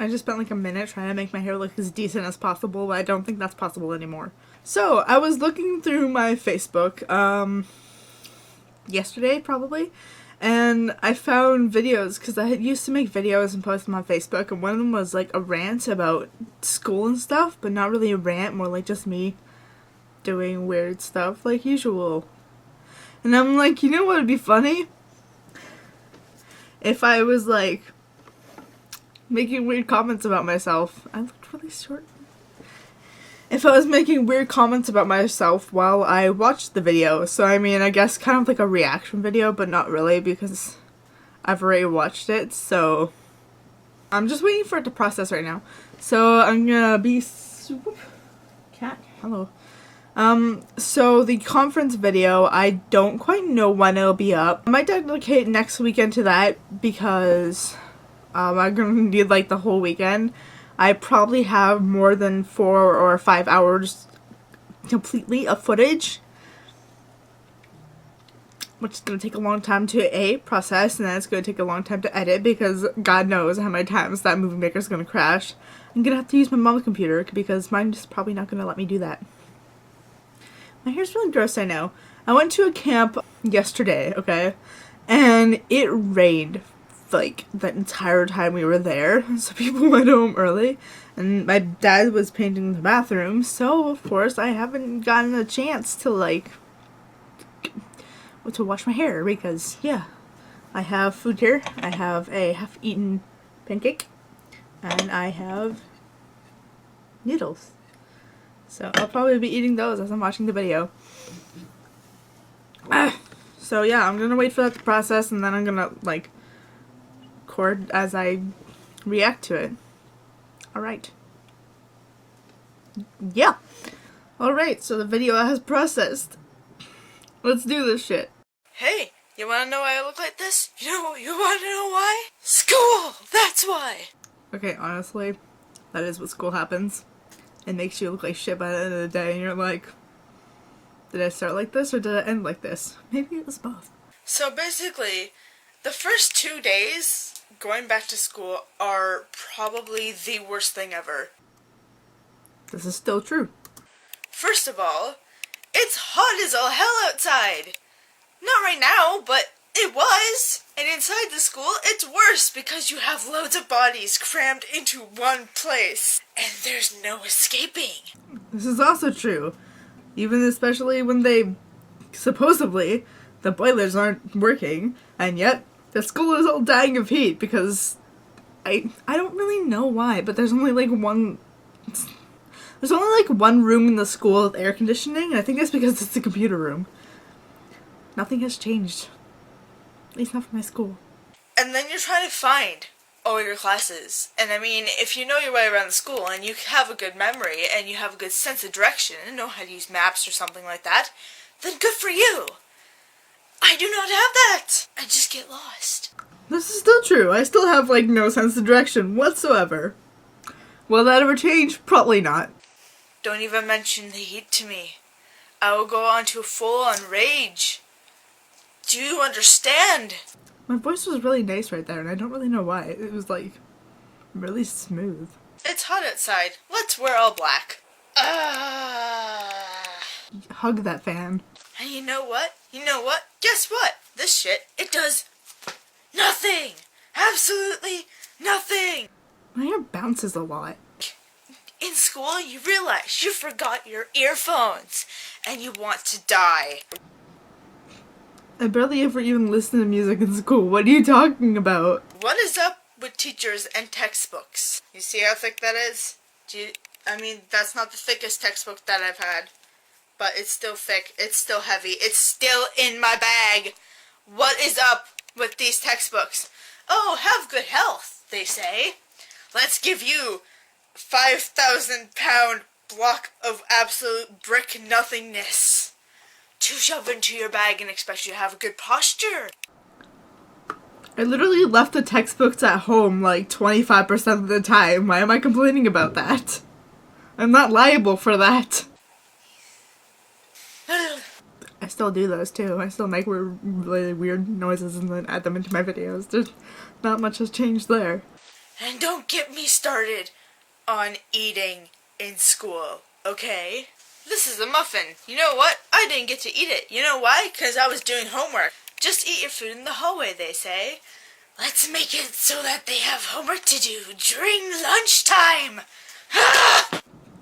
I just spent like a minute trying to make my hair look as decent as possible, but I don't think that's possible anymore. So, I was looking through my Facebook, yesterday probably, and I found videos, because I used to make videos and post them on Facebook, and one of them was like a rant about school and stuff, but not really a rant, more like just me doing weird stuff like usual. And I'm like, you know what would be funny? If I was like making weird comments about myself. I looked really short. If I was making weird comments about myself while I watched the video. So I mean, I guess kind of like a reaction video, but not really because I've already watched it. So I'm just waiting for it to process right now. So I'm gonna be cat. Hello. So the conference video, I don't quite know when it'll be up. I might dedicate next weekend to that because I'm gonna need like the whole weekend. I probably have more than 4 or 5 hours completely of footage, which is gonna take a long time to process, and then it's gonna take a long time to edit because God knows how many times that Movie Maker is gonna crash. I'm gonna have to use my mom's computer because mine is probably not gonna let me do that. My hair's really gross, I know. I went to a camp yesterday, okay? And it rained, like, the entire time we were there. So people went home early. And my dad was painting the bathroom. So, of course, I haven't gotten a chance to, like, to wash my hair. Because, yeah, I have food here. I have a half-eaten pancake. And I have noodles. So I'll probably be eating those as I'm watching the video. So yeah, I'm gonna wait for that to process and then I'm gonna like record as I react to it. Alright. Yeah. Alright, so the video has processed. Let's do this shit. Hey, you wanna know why I look like this? You wanna know why? School! That's why! Okay, honestly, that is what school happens. It makes you look like shit by the end of the day, and you're like, did I start like this or did I end like this? Maybe it was both. So basically, the first 2 days going back to school are probably the worst thing ever. This is still true. First of all, it's hot as all hell outside. Not right now, but it was. And inside the school, it's worse because you have loads of bodies crammed into one place. And there's no escaping. This is also true. Even especially when supposedly, the boilers aren't working. And yet, the school is all dying of heat because I don't really know why, but there's only like one room in the school with air conditioning. And I think that's because it's a computer room. Nothing has changed. At least not for my school. And then you're trying to find all your classes. And I mean, if you know your way around the school and you have a good memory and you have a good sense of direction and know how to use maps or something like that, then good for you. I do not have that. I just get lost. This is still true. I still have like no sense of direction whatsoever. Will that ever change? Probably not. Don't even mention the heat to me. I will go on to a full-on rage. Do you understand? My voice was really nice right there, and I don't really know why. It was, like, really smooth. It's hot outside. Let's wear all black. Hug that fan. And you know what? Guess what? This shit, it does nothing! Absolutely nothing! My hair bounces a lot. In school, you realize you forgot your earphones, and you want to die. I barely ever even listen to music in school. What are you talking about? What is up with teachers and textbooks? You see how thick that is? I mean, that's not the thickest textbook that I've had. But it's still thick. It's still heavy. It's still in my bag. What is up with these textbooks? Oh, have good health, they say. Let's give you 5,000-pound block of absolute brick nothingness to shove into your bag and expect you to have a good posture. I literally left the textbooks at home like 25% of the time. Why am I complaining about that? I'm not liable for that. I still do those too. I still make really weird noises and then add them into my videos. There's not much has changed there. And don't get me started on eating in school, okay? This is a muffin. You know what? I didn't get to eat it. You know why? Because I was doing homework. Just eat your food in the hallway, they say. Let's make it so that they have homework to do during lunchtime.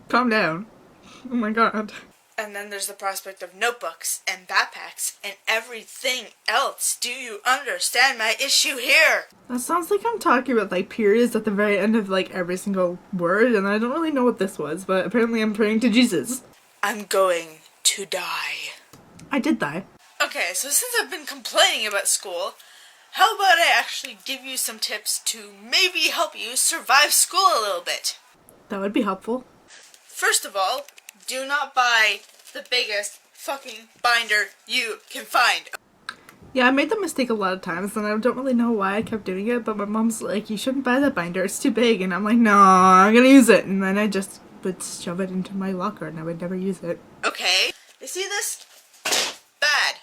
Calm down. Oh my god. And then there's the prospect of notebooks and backpacks and everything else. Do you understand my issue here? That sounds like I'm talking about like periods at the very end of like every single word, and I don't really know what this was, but apparently I'm praying to Jesus. I'm going to die. I did die. Okay, so since I've been complaining about school, how about I actually give you some tips to maybe help you survive school a little bit? That would be helpful. First of all, do not buy the biggest fucking binder you can find. Yeah, I made the mistake a lot of times, and I don't really know why I kept doing it, but my mom's like, you shouldn't buy that binder, it's too big, and I'm like, no, I'm gonna use it, and then I just would shove it into my locker, and I would never use it. Okay, you see this? Bad.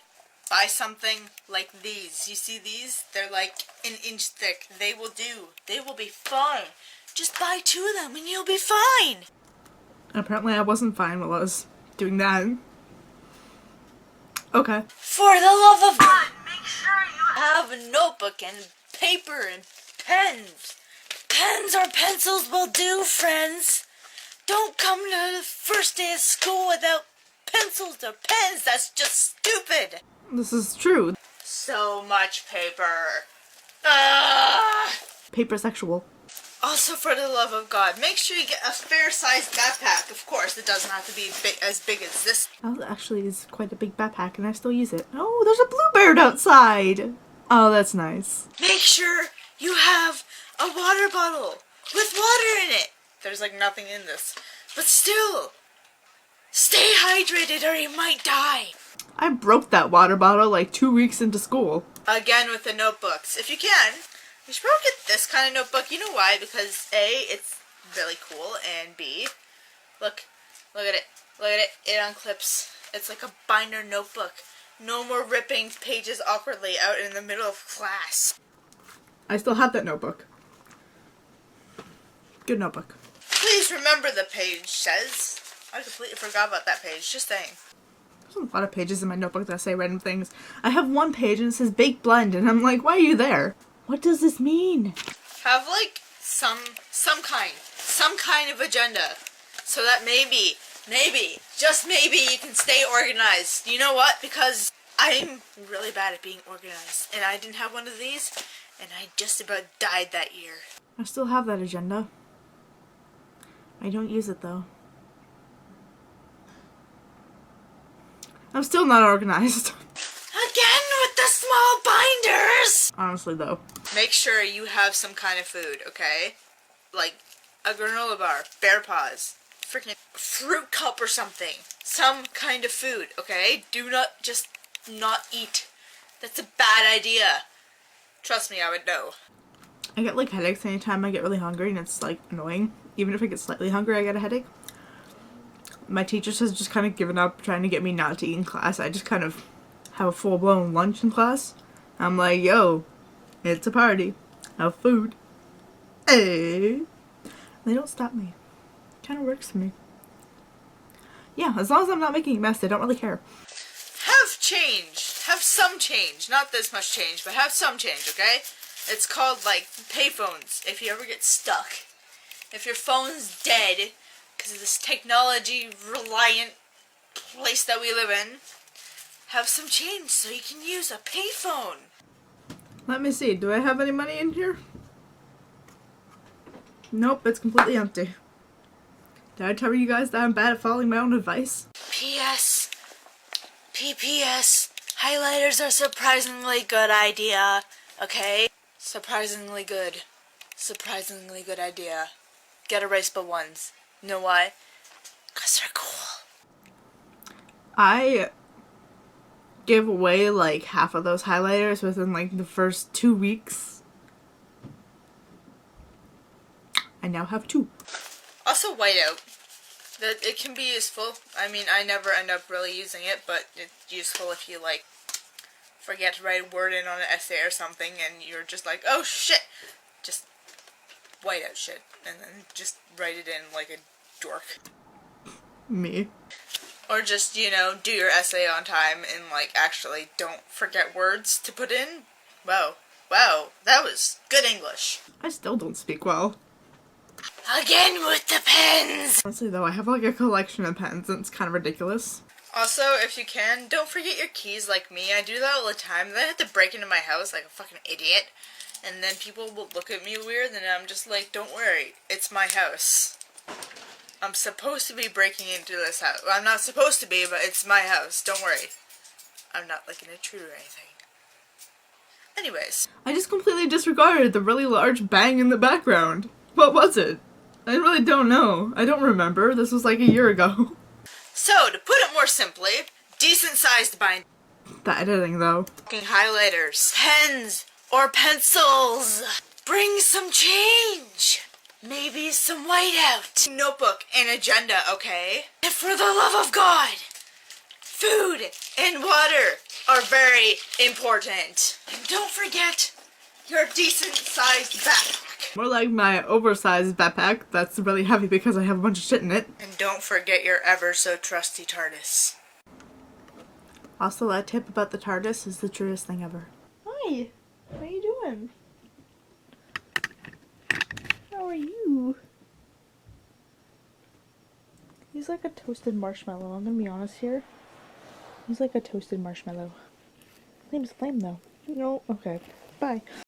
Buy something like these. You see these? They're like an inch thick. They will do. They will be fine. Just buy 2 of them and you'll be fine. Apparently I wasn't fine while I was doing that. Okay. For the love of God, make sure you have a notebook and paper and pens. Pens or pencils will do, friends. Don't come to the first day of school without pencils or pens. That's just stupid. This is true. So much paper. Paper sexual. Also, for the love of God, make sure you get a fair-sized backpack. Of course, it doesn't have to be as big as this. Oh, actually, it's quite a big backpack, and I still use it. Oh, there's a bluebird outside! Oh, that's nice. Make sure you have a water bottle with water in it. There's like nothing in this. But still, stay hydrated or you might die. I broke that water bottle like 2 weeks into school. Again with the notebooks. If you can, you should probably get this kind of notebook. You know why? Because A, it's really cool, and B, look at it. Look at it. It unclips. It's like a binder notebook. No more ripping pages awkwardly out in the middle of class. I still have that notebook. Good notebook. Please remember the page says. I completely forgot about that page. Just saying. There's a lot of pages in my notebook that say random things. I have one page and it says baked blend, and I'm like, why are you there? What does this mean? Have like some kind of agenda, so that maybe, just maybe you can stay organized. You know what? Because I'm really bad at being organized, and I didn't have one of these, and I just about died that year. I still have that agenda. I don't use it though. I'm still not organized. Again with the small binders! Honestly though. Make sure you have some kind of food, okay? Like a granola bar, bear paws, freaking fruit cup or something. Some kind of food, okay? Do not just not eat. That's a bad idea. Trust me, I would know. I get like headaches anytime I get really hungry, and it's like annoying. Even if I get slightly hungry, I get a headache. My teachers has just kind of given up trying to get me not to eat in class. I just kind of have a full-blown lunch in class. I'm like, yo, it's a party. Have food. Hey. They don't stop me. Kind of works for me. Yeah, as long as I'm not making a mess, they don't really care. Have change. Have some change. Not this much change, but have some change, okay? It's called, like, payphones. If you ever get stuck. If your phone's dead, because of this technology-reliant place that we live in, have some change so you can use a payphone. Let me see. Do I have any money in here? Nope, it's completely empty. Did I tell you guys that I'm bad at following my own advice? P.S. P.P.S. Highlighters are surprisingly good idea. Okay? Surprisingly good. Surprisingly good idea. Get erasable ones. You know why? Because they're cool. I gave away like half of those highlighters within like the first 2 weeks. I now have 2. Also whiteout. That it can be useful. I mean, I never end up really using it, but it's useful if you like forget to write a word in on an essay or something and you're just like, oh shit! Just whiteout shit, and then just write it in like a dork. Me. Or just, you know, do your essay on time and, like, actually don't forget words to put in. Wow, that was good English. I still don't speak well. Again with the pens! Honestly though, I have like a collection of pens and it's kind of ridiculous. Also, if you can, don't forget your keys like me. I do that all the time. Then I have to break into my house like a fucking idiot. And then people will look at me weird and I'm just like, don't worry, it's my house. I'm supposed to be breaking into this house. Well, I'm not supposed to be, but it's my house. Don't worry. I'm not like an intruder or anything. Anyways. I just completely disregarded the really large bang in the background. What was it? I really don't know. I don't remember. This was like a year ago. So, to put it more simply, decent-sized bind. The editing though. Fucking highlighters, pens, or pencils. Bring some change. Maybe some whiteout. Notebook and agenda, okay? And for the love of God, food and water are very important. And don't forget your decent-sized backpack. More like my oversized backpack that's really heavy because I have a bunch of shit in it. And don't forget your ever-so-trusty TARDIS. Also, that tip about the TARDIS is the truest thing ever. Hi! What are you doing? How are you? He's like a toasted marshmallow, I'm gonna be honest here. He's like a toasted marshmallow. His name's Flame though. No, okay. Bye.